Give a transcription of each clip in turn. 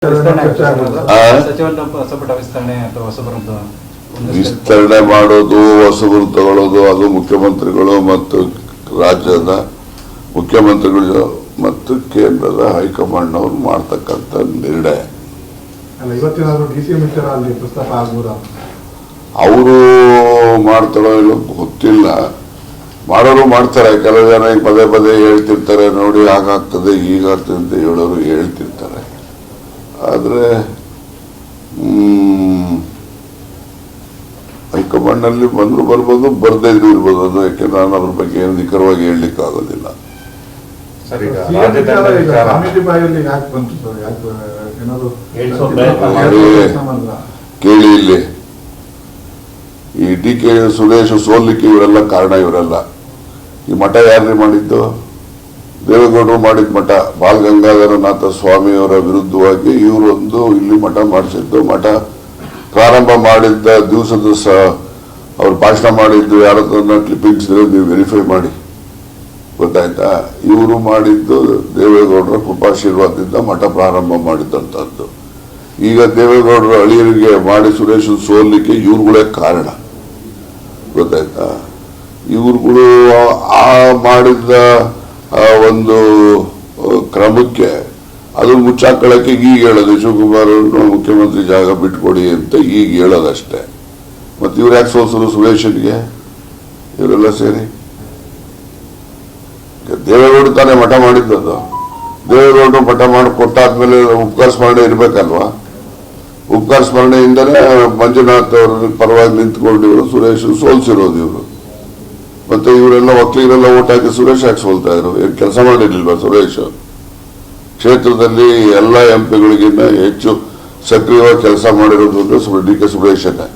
ವಿಸ್ತರಣೆ ಮಾಡೋದು, ಹೊಸಬರು ತಗೊಳ್ಳೋದು, ಅದು ಮುಖ್ಯಮಂತ್ರಿಗಳು ಮತ್ತು ರಾಜ್ಯದ ಮುಖ್ಯಮಂತ್ರಿಗಳು ಮತ್ತು ಕೇಂದ್ರದ ಹೈಕಮಾಂಡ್ ಅವರು ಮಾಡ್ತಕ್ಕಂಥ ನಿರ್ಣಯ. ಅವರು ಮಾಡ್ತಾರೋ ಇಲ್ಲ ಗೊತ್ತಿಲ್ಲ, ಮಾಡೋರು ಮಾಡ್ತಾರೆ. ಕೆಲವು ಜನ ಪದೇ ಪದೇ ಹೇಳ್ತಿರ್ತಾರೆ, ನೋಡಿ ಹಾಗಾಗ್ತದೆ ಹೀಗಾಗ್ತದೆ ಅಂತ ಹೇಳೋರು ಹೇಳ್ತಿರ್ತಾರೆ. ಆದರೆ ಹೈಕಮಾಂಡ್ ನಲ್ಲಿ ಬಂದ್ರು ಬರ್ಬೋದು, ಬರ್ದೇ ಇರ್ಬೋದು. ಅದು ಯಾಕೆಂದ್ರೆ ನಾನು ಅದ್ರ ಬಗ್ಗೆ ಏನು ನಿಖರವಾಗಿ ಹೇಳಲಿಕ್ಕೆ ಆಗೋದಿಲ್ಲ. ಕೇಳಿ, ಇಲ್ಲಿ ಈ ಡಿ.ಕೆ. ಸುರೇಶ್ ಸೋಲಿಕ್ಕೆ ಇವರೆಲ್ಲ ಕಾರಣ. ಇವರೆಲ್ಲ ಈ ಮಠ ಯಾರೇ ಮಾಡಿದ್ದು? ದೇವೇಗೌಡರು ಮಾಡಿದ ಮಠ. ಬಾಲ್ ಗಂಗಾಧರನಾಥ ಸ್ವಾಮಿಯವರ ವಿರುದ್ಧವಾಗಿ ಇವರೊಂದು ಇಲ್ಲಿ ಮಠ ಮಾಡಿಸಿದ್ದು. ಮಠ ಪ್ರಾರಂಭ ಮಾಡಿದ್ದ ದಿವಸದ ಅವ್ರು ಭಾಷಣ ಮಾಡಿದ್ದು ಯಾರನ್ನ ಕ್ಲಿಪ್ಪಿಂಗ್ಸ್ ನೀವು ವೆರಿಫೈ ಮಾಡಿ, ಗೊತ್ತಾಯ್ತಾ? ಇವರು ಮಾಡಿದ್ದು ದೇವೇಗೌಡರ ಕೃಪಾಶೀರ್ವಾದದಿಂದ ಮಠ ಪ್ರಾರಂಭ ಮಾಡಿದ್ದಂಥದ್ದು. ಈಗ ದೇವೇಗೌಡರ ಅಳಿಯರಿಗೆ ಮಾಡಿ ಸುರೇಶ್ ಸೋಲಿಕ್ಕೆ ಇವ್ರುಗಳೇ ಕಾರಣ, ಗೊತ್ತಾಯ್ತಾ? ಇವ್ರುಗಳು ಆ ಮಾಡಿದ ಒಂದು ಕ್ರಮಕ್ಕೆ ಅದನ್ನು ಮುಚ್ಚಾಕೊಳ್ಳಕ್ಕೆ ಈಗ ಹೇಳೋದು, ಶಿವಕುಮಾರ್ ಮುಖ್ಯಮಂತ್ರಿ ಜಾಗ ಬಿಟ್ಕೊಡಿ ಅಂತ ಈಗ ಹೇಳೋದಷ್ಟೇ. ಮತ್ತೆ ಇವ್ರು ಯಾಕೆ ಸೋಸರು ಸುರೇಶನ್ಗೆ? ಇವರೆಲ್ಲ ಸೇರಿ ದೇವೇಗೌಡರು ತಾನೇ ಮಠ ಮಾಡಿದ್ದದು. ದೇವೇಗೌಡರು ಮಠ ಮಾಡಿ ಕೊಟ್ಟಾದ್ಮೇಲೆ ಉಪಕಾರ ಸ್ಮರಣೆ ಇರ್ಬೇಕಲ್ವಾ? ಉಪಕಾರ ಸ್ಮರಣೆಯಿಂದಲೇ ಮಂಜುನಾಥ್ ಅವರ ಪರವಾಗಿ ನಿಂತ್ಕೊಂಡು ಇವರು ಸುರೇಶ್ ಸೋಲ್ಸಿರೋದು ಇವರು. ಮತ್ತೆ ಇವರೆಲ್ಲ ವಕೀಲರೆಲ್ಲ ಓಟ್ ಹಾಕಿ ಸುರೇಶ್ ಯಾಕೆ ಸೋಲ್ತಾ ಇದ್ರು? ಏನು ಕೆಲಸ ಮಾಡಿರ್ಲಿಲ್ವಾ ಸುರೇಶ್? ಕ್ಷೇತ್ರದಲ್ಲಿ ಎಲ್ಲ ಎಂಪಿಗಳಿಗಿನ್ನ ಹೆಚ್ಚು ಸಕ್ರಿಯವಾಗಿ ಕೆಲಸ ಮಾಡಿರೋದು ಡಿ.ಕೆ. ಸುರೇಶನೇ,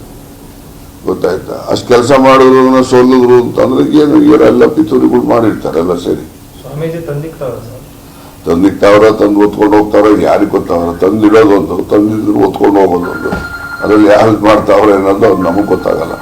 ಗೊತ್ತಾಯ್ತಾ? ಅಷ್ಟು ಕೆಲಸ ಮಾಡಿದ್ರು ಸೋಲಿದ್ರು ಅಂತಂದ್ರೆ ಏನು ಇವರೆಲ್ಲ ಪಿತೂರಿಗಳು ಮಾಡಿರ್ತಾರೆ ಎಲ್ಲ ಸೇರಿ. ತಂದಿಟ್ಟವ್ರ ತಂದು ಒತ್ಕೊಂಡು ಹೋಗ್ತಾರ, ಯಾರಿಗೆ ಗೊತ್ತಾವ್ರ? ತಂದಿಡೋದೊಂದು, ತಂದಿದ್ರು ಒತ್ಕೊಂಡು ಹೋಗೋದೊಂದು. ಅದ್ರಲ್ಲಿ ಯಾರು ಮಾಡ್ತಾವ್ರ ಅನ್ನೋದು ನಮಗೆ ಗೊತ್ತಾಗಲ್ಲ.